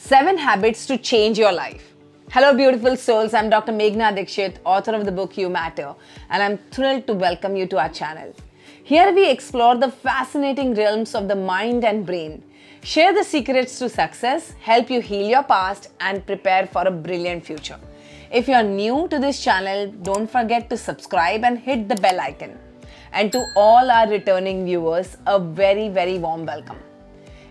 7 Habits to Change Your Life. Hello, beautiful souls. I'm Dr. Meghana Dikshit, author of the book You Matter, and I'm thrilled to welcome you to our channel. Here we explore the fascinating realms of the mind and brain, share the secrets to success, help you heal your past, and prepare for a brilliant future. If you're new to this channel, don't forget to subscribe and hit the bell icon. And to all our returning viewers, a very, very warm welcome.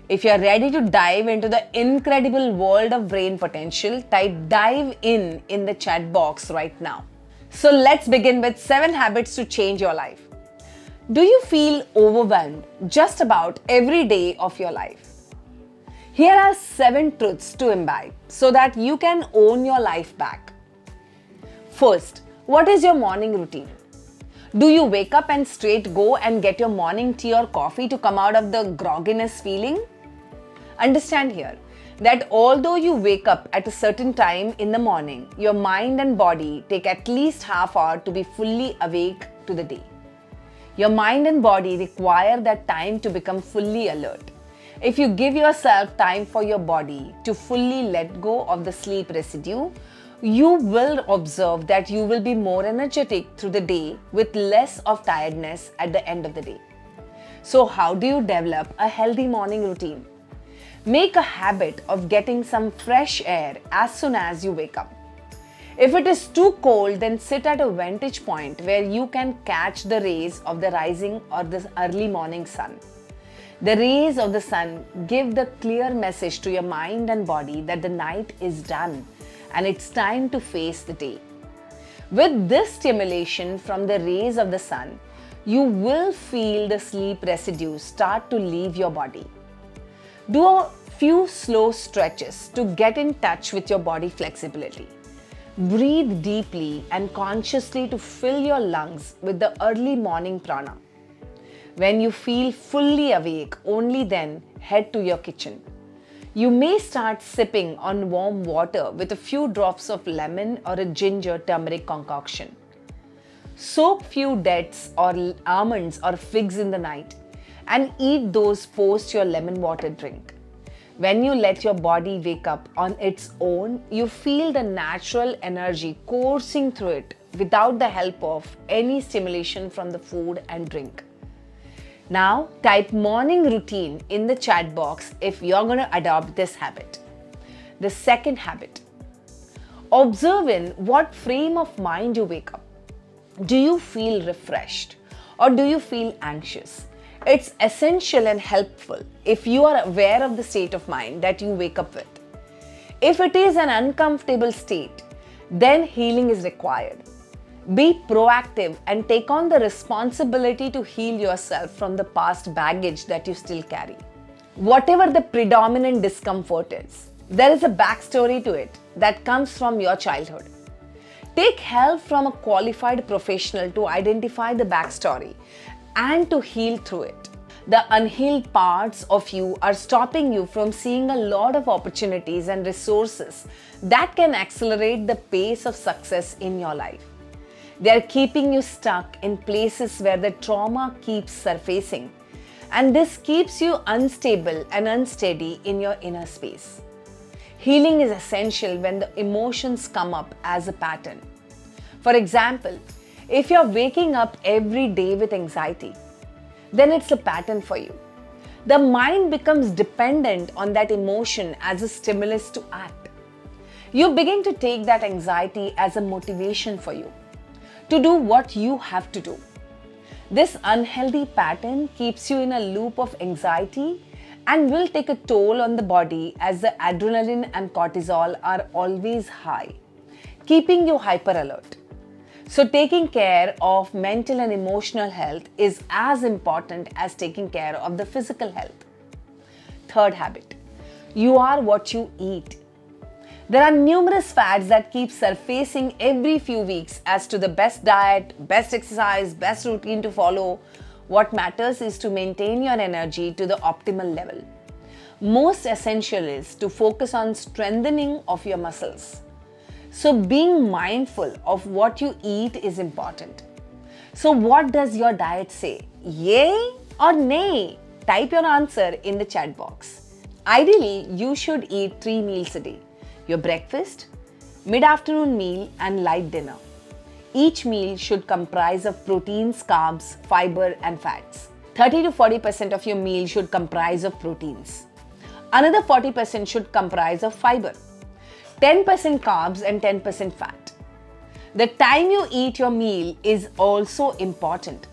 If you're ready to dive into the incredible world of brain potential, type dive in the chat box right now. So let's begin with 7 habits to change your life. Do you feel overwhelmed just about every day of your life? Here are 7 truths to imbibe so that you can own your life back. First, what is your morning routine? Do you wake up and straight go and get your morning tea or coffee to come out of the grogginess feeling? Understand here that although you wake up at a certain time in the morning, your mind and body take at least half hour to be fully awake to the day. Your mind and body require that time to become fully alert. If you give yourself time for your body to fully let go of the sleep residue, you will observe that you will be more energetic through the day with less of tiredness at the end of the day. So how do you develop a healthy morning routine? Make a habit of getting some fresh air as soon as you wake up. If it is too cold, then sit at a vantage point where you can catch the rays of the rising or the early morning sun. The rays of the sun give the clear message to your mind and body that the night is done and it's time to face the day. With this stimulation from the rays of the sun, you will feel the sleep residue start to leave your body. Do a few slow stretches to get in touch with your body flexibility. Breathe deeply and consciously to fill your lungs with the early morning prana. When you feel fully awake, only then head to your kitchen. You may start sipping on warm water with a few drops of lemon or a ginger turmeric concoction. Soak few dates or almonds or figs in the night and eat those post your lemon water drink. When you let your body wake up on its own, you feel the natural energy coursing through it without the help of any stimulation from the food and drink. Now, type morning routine in the chat box if you're going to adopt this habit. The second habit. Observe in what frame of mind you wake up. Do you feel refreshed or do you feel anxious? It's essential and helpful if you are aware of the state of mind that you wake up with. If it is an uncomfortable state, then healing is required. Be proactive and take on the responsibility to heal yourself from the past baggage that you still carry. Whatever the predominant discomfort is, there is a backstory to it that comes from your childhood. Take help from a qualified professional to identify the backstory and to heal through it. The unhealed parts of you are stopping you from seeing a lot of opportunities and resources that can accelerate the pace of success in your life. They are keeping you stuck in places where the trauma keeps surfacing, and this keeps you unstable and unsteady in your inner space. Healing is essential when the emotions come up as a pattern. For example, if you're waking up every day with anxiety, then it's a pattern for you. The mind becomes dependent on that emotion as a stimulus to act. You begin to take that anxiety as a motivation for you to do what you have to do. This unhealthy pattern keeps you in a loop of anxiety and will take a toll on the body as the adrenaline and cortisol are always high, keeping you hyper alert. So taking care of mental and emotional health is as important as taking care of the physical health. Third habit. You are what you eat. There are numerous fads that keep surfacing every few weeks as to the best diet, best exercise, best routine to follow. What matters is to maintain your energy to the optimal level. Most essential is to focus on strengthening of your muscles. So being mindful of what you eat is important. So what does your diet say? Yay or nay? Type your answer in the chat box. Ideally, you should eat 3 meals a day: your breakfast, mid-afternoon meal, and light dinner. Each meal should comprise of proteins, carbs, fiber, and fats. 30 to 40% of your meal should comprise of proteins. Another 40% should comprise of fiber. 10% carbs and 10% fat. The time you eat your meal is also important.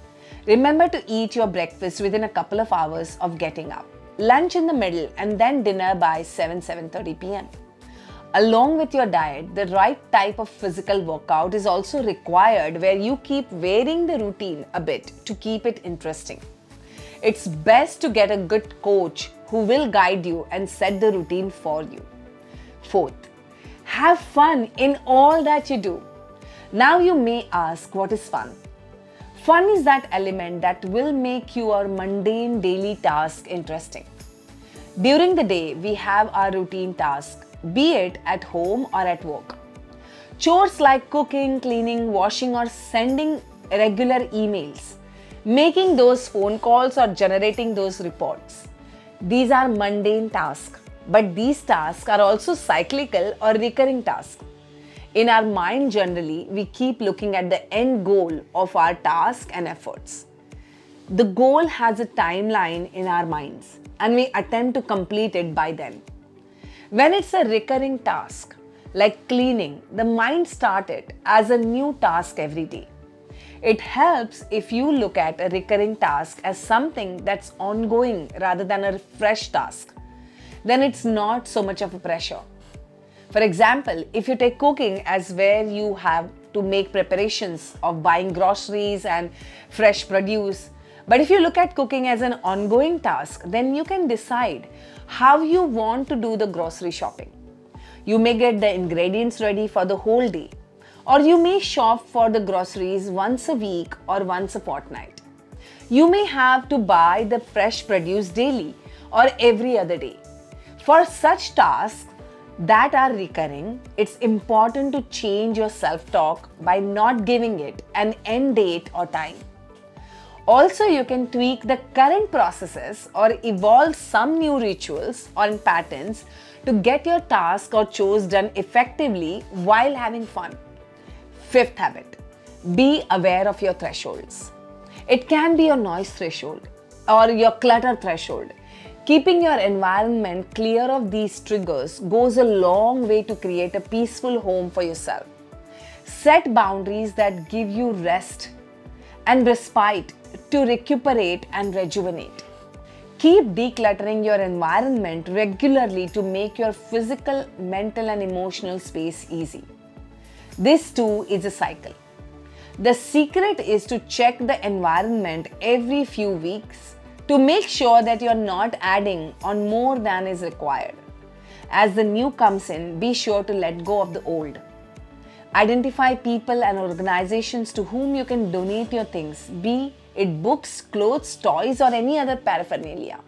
Remember to eat your breakfast within a couple of hours of getting up, lunch in the middle, and then dinner by 7:30 p.m. Along with your diet, the right type of physical workout is also required, where you keep varying the routine a bit to keep it interesting. It's best to get a good coach who will guide you and set the routine for you. Fourth, have fun in all that you do. Now you may ask, what is fun? Fun is that element that will make your mundane daily task interesting. During the day, we have our routine tasks, be it at home or at work. Chores like cooking, cleaning, washing, or sending regular emails, making those phone calls, or generating those reports. These are mundane tasks, but these tasks are also cyclical or recurring tasks. In our mind, generally, we keep looking at the end goal of our task and efforts. The goal has a timeline in our minds, and we attempt to complete it by then. When it's a recurring task, like cleaning, the mind starts it as a new task every day. It helps if you look at a recurring task as something that's ongoing rather than a fresh task. Then it's not so much of a pressure. For example, if you take cooking as where you have to make preparations of buying groceries and fresh produce, but if you look at cooking as an ongoing task, then you can decide how you want to do the grocery shopping. You may get the ingredients ready for the whole day, or you may shop for the groceries once a week or once a fortnight. You may have to buy the fresh produce daily or every other day. For such tasks that are recurring, it's important to change your self-talk by not giving it an end date or time. Also, you can tweak the current processes or evolve some new rituals or patterns to get your task or chores done effectively while having fun. Fifth habit, be aware of your thresholds. It can be your noise threshold or your clutter threshold. Keeping your environment clear of these triggers goes a long way to create a peaceful home for yourself. Set boundaries that give you rest and respite to recuperate and rejuvenate. Keep decluttering your environment regularly to make your physical, mental, and emotional space easy. This too is a cycle. The secret is to check the environment every few weeks to make sure that you're not adding on more than is required. As the new comes in, be sure to let go of the old. Identify people and organizations to whom you can donate your things, be it books, clothes, toys, or any other paraphernalia.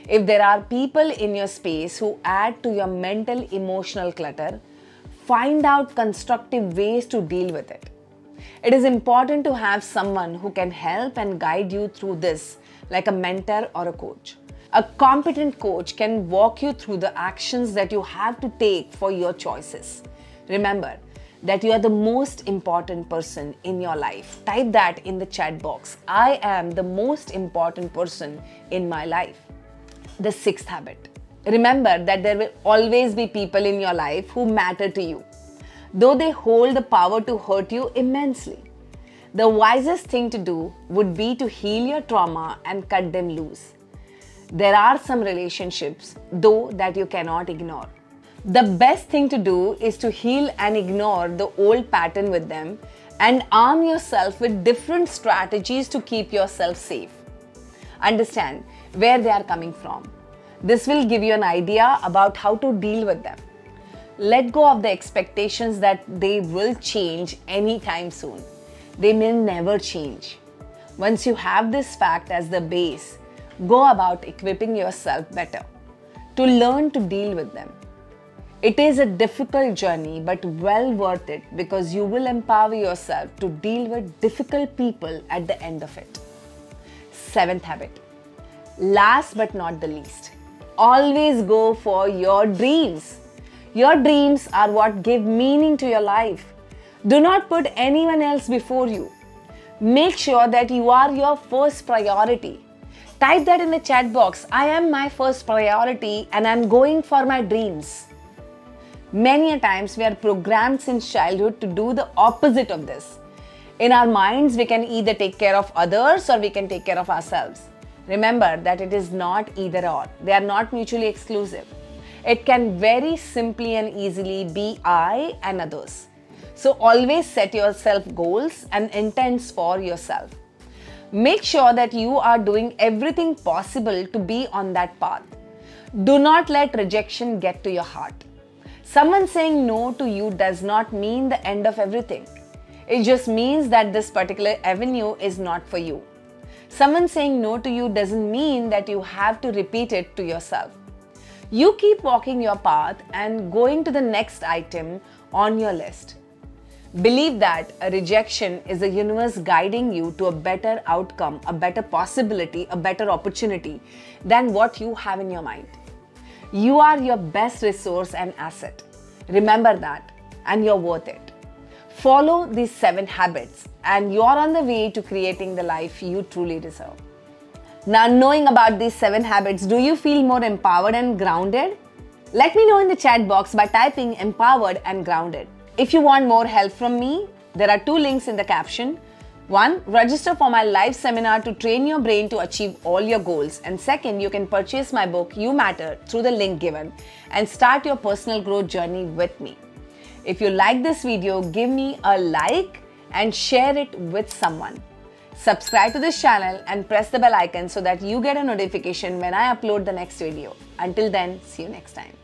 If there are people in your space who add to your mental, emotional clutter, find out constructive ways to deal with it. It is important to have someone who can help and guide you through this, like a mentor or a coach. A competent coach can walk you through the actions that you have to take for your choices. Remember that you are the most important person in your life. Type that in the chat box. I am the most important person in my life. The sixth habit. Remember that there will always be people in your life who matter to you, though they hold the power to hurt you immensely. The wisest thing to do would be to heal your trauma and cut them loose. There are some relationships, though, that you cannot ignore. The best thing to do is to heal and ignore the old pattern with them and arm yourself with different strategies to keep yourself safe. Understand where they are coming from. This will give you an idea about how to deal with them. Let go of the expectations that they will change anytime soon. They may never change. Once you have this fact as the base, go about equipping yourself better to learn to deal with them. It is a difficult journey, but well worth it, because you will empower yourself to deal with difficult people at the end of it. Seventh habit. Last but not the least. Always go for your dreams. Your dreams are what give meaning to your life. Do not put anyone else before you. Make sure that you are your first priority. Type that in the chat box. I am my first priority and I'm going for my dreams. Many a times we are programmed since childhood to do the opposite of this. In our minds, we can either take care of others or we can take care of ourselves. Remember that it is not either or. They are not mutually exclusive. It can very simply and easily be I and others. So always set yourself goals and intents for yourself. Make sure that you are doing everything possible to be on that path. Do not let rejection get to your heart. Someone saying no to you does not mean the end of everything. It just means that this particular avenue is not for you. Someone saying no to you doesn't mean that you have to repeat it to yourself. You keep walking your path and going to the next item on your list. Believe that a rejection is the universe guiding you to a better outcome, a better possibility, a better opportunity than what you have in your mind. You are your best resource and asset. Remember that, and you're worth it. Follow these 7 habits and you're on the way to creating the life you truly deserve. Now, knowing about these 7 habits, do you feel more empowered and grounded? Let me know in the chat box by typing empowered and grounded. If you want more help from me, there are 2 links in the caption. 1. Register for my live seminar to train your brain to achieve all your goals. And 2nd, you can purchase my book, You Matter, through the link given and start your personal growth journey with me. If you like this video, give me a like and share it with someone. Subscribe to this channel and press the bell icon so that you get a notification when I upload the next video. Until then, see you next time.